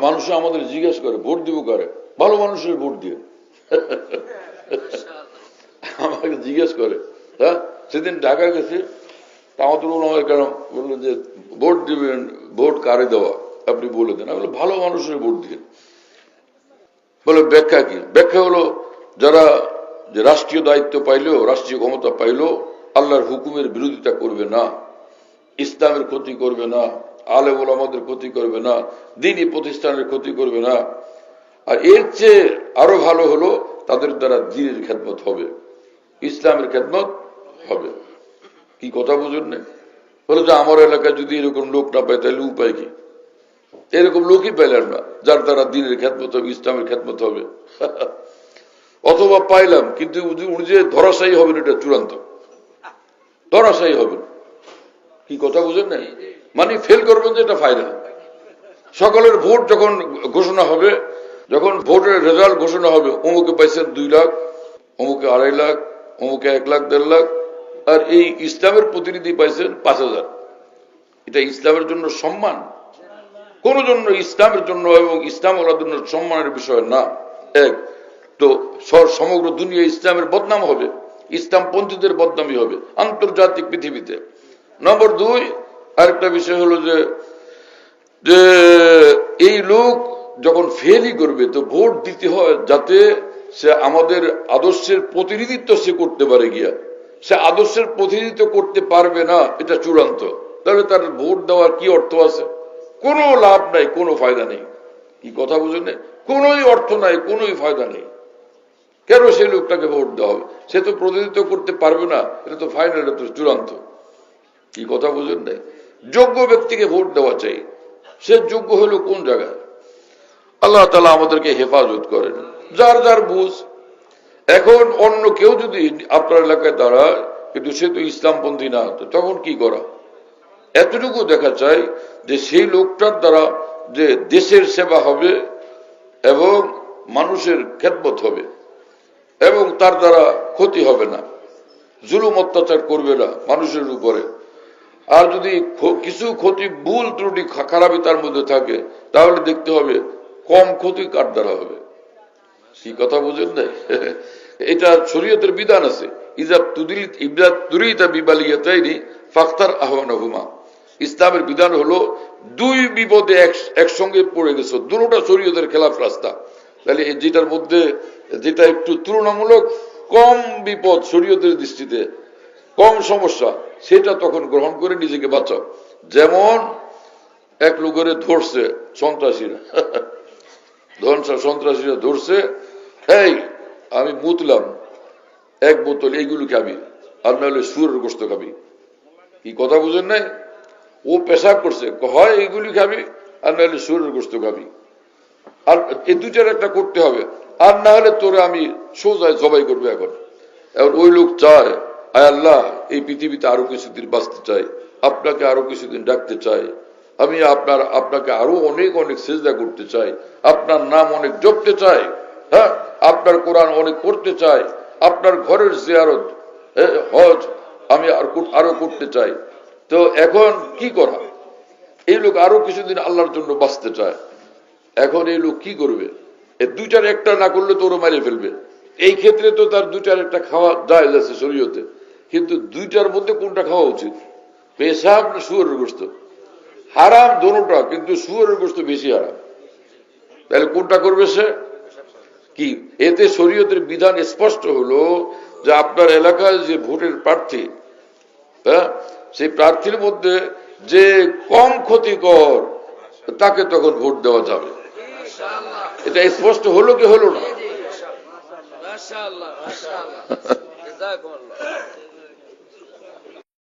মানুষ আমাদের জিজ্ঞেস করে ভোট দিব করে, ভালো মানুষের ভোট দিয়ে আমাকে জিজ্ঞেস করে। হ্যাঁ, সেদিন ঢাকা গেছে, আমাদের কেন বললো যে ভোট দিবেন, ভোট কারে দেওয়া আপনি বলে দেন। আমি বললাম ভালো মানুষের ভোট দিয়ে। বলে ব্যাখ্যা কি? ব্যাখ্যা হলো যারা যে রাষ্ট্রীয় দায়িত্ব পাইলেও, রাষ্ট্রীয় ক্ষমতা পাইলেও আল্লাহর হুকুমের বিরোধিতা করবে না, ইসলামের ক্ষতি করবে না, আলেম ওলামাদের ক্ষতি করবে না, দ্বীনি প্রতিষ্ঠানের ক্ষতি করবে না, আর এর চেয়ে আরো ভালো হলো তাদের দ্বারা দ্বীনের খেদমত হবে, ইসলামের খেদমত হবে। কি কথা বুঝুন না? বলে যে আমার এলাকায় যদি এরকম লোক না পায় তাহলে উপায় কি? এরকম লোকই পাইলাম না যার দ্বারা দ্বীনের খেদমত হবে, ইসলামের খেদমত হবে। অথবা পাইলাম কিন্তু উনি যে ধরাশায়ী হবেন এটা চূড়ান্ত, ধরাশায়ী হবেন। কি কথা বুঝেন না? মানে ফেল করবেন যে এটা ফাইনাল। সকলের ভোট যখন ঘোষণা হবে, যখন ভোটের রেজাল্ট ঘোষণা হবে, অমুকে পাইছেন 2 লাখ, অমুকে 2.5 লাখ, অমুকে 1 লাখ 1.5 লাখ, আর এই ইসলামের প্রতিনিধি পাইছেন 5,000। এটা ইসলামের জন্য সম্মান? কোন জন্য ইসলামের জন্য এবং ইসলাম ওলার জন্য সম্মানের বিষয় না। এক তো সমগ্র দুনিয়া ইসলামের বদনাম হবে, ইসলাম পন্থীদের বদনামই হবে আন্তর্জাতিক পৃথিবীতে। নম্বর 2, আরেকটা বিষয় হলো যে এই লোক যখন ফেলই করবে তো ভোট দিতে হয় যাতে সে আমাদের আদর্শের প্রতিনিধিত্ব সে করতে পারে। গিয়া সে আদর্শের প্রতিনিধিত্ব করতে পারবে না, এটা চূড়ান্ত। তাহলে তার ভোট দেওয়ার কি অর্থ আছে? কোনো লাভ নাই, কোনো ফায়দা নেই। কি কথা বুঝেন? কোনোই অর্থ নাই, কোনোই ফায়দা নেই। কেন সেই লোকটাকে ভোট দেওয়া হবে? সে তো প্রতিনিধিত্ব করতে পারবে না, এটা তো ফাইনাল, এটা তো চূড়ান্ত। কি কথা বুঝেন নাই? যোগ্য ব্যক্তিকে ভোট দেওয়া চাই। সে যোগ্য হলো কোন জায়গায়? আল্লাহ তাআলা আমাদেরকে হেফাজত করেন। যার যার বুঝ। এখন অন্য কেউ যদি আপনার এলাকায় দাঁড়ায় কিন্তু সে তো ইসলামপন্থী না, তো তখন কি করা? এতটুকু দেখা চাই যে সেই লোকটার দ্বারা যে দেশের সেবা হবে এবং মানুষের খেদমত হবে এবং তার দ্বারা ক্ষতি হবে না, জুলুম অত্যাচার করবে না মানুষের উপরে। আর যদি কিছু ক্ষতি, ভুল ত্রুটি, খারাপি তার মধ্যে থাকে, তাহলে দেখতে হবে কম ক্ষতি কার দ্বারা হবে। কি কথা বুঝেন নাই? এটা শরীয়তের বিধান আছে। ইসলামের বিধান হলো 2 বিপদে একসঙ্গে পড়ে গেছো, দুটোটা শরীয়তের খেলাফ রাস্তা। তাহলে যেটার মধ্যে যেটা একটু তুলনামূলক কম বিপদ, শরীয়তের দৃষ্টিতে কম সমস্যা, সেটা তখন গ্রহণ করে নিজেকে বাঁচাও। যেমন এক লোকের ধরছে সন্ত্রাসীরা, সন্ত্রাসীরা ধরছে, এই আমি মুতলাম 1 বোতল, এইগুলো খাবি, আর নাহলে শুয়োরের গোশত খাবি। কি কথা বুঝেন নাই? ও পেশাব করছে, হয় এইগুলি খাবি আর নাহলে শুয়োরের গোশত খাবি, আর এই 2টার একটা করতে হবে, আর না হলে তোরে আমি সোজায় জবাই করবো। এখন ওই লোক চায়, আয় আল্লাহ, এই পৃথিবীতে আরো কিছুদিন বাঁচতে চাই, আপনাকে আরো কিছুদিন ডাকতে চাই, আমি আপনাকে আরো অনেক অনেক সিজদা করতে চাই, আপনার নাম অনেক জপতে চাই, হ্যাঁ, আপনার কোরআন অনেক পড়তে চাই, আপনার ঘরের জিয়ারত, হজ আমি আরো করতে চাই। তো এখন কি করা? এই লোক আরো কিছুদিন আল্লাহর জন্য বাঁচতে চায়। এখন এই লোক কি করবে? 2টার একটা না করলে তো ওরা মারিয়ে ফেলবে। এই ক্ষেত্রে তো তার 2টার একটা খাওয়া জায়েজ আছে শরীয়তে, কিন্তু 2টার মধ্যে কোনটা খাওয়া উচিত? পেশাব না শুয়োরের গোশত? হারাম দোনোটা, কিন্তু শুয়োরের গোশত বেশি হারাম। তাহলে কোনটা করবে সে? কি এতে শরীয়তের বিধান স্পষ্ট হলো যে আপনার এলাকায় যে ভোটের প্রার্থী, হ্যাঁ, সেই প্রার্থীর মধ্যে যে কম ক্ষতিকর তাকে তখন ভোট দেওয়া যাবে। এটা স্পষ্ট হলো কি হলো না?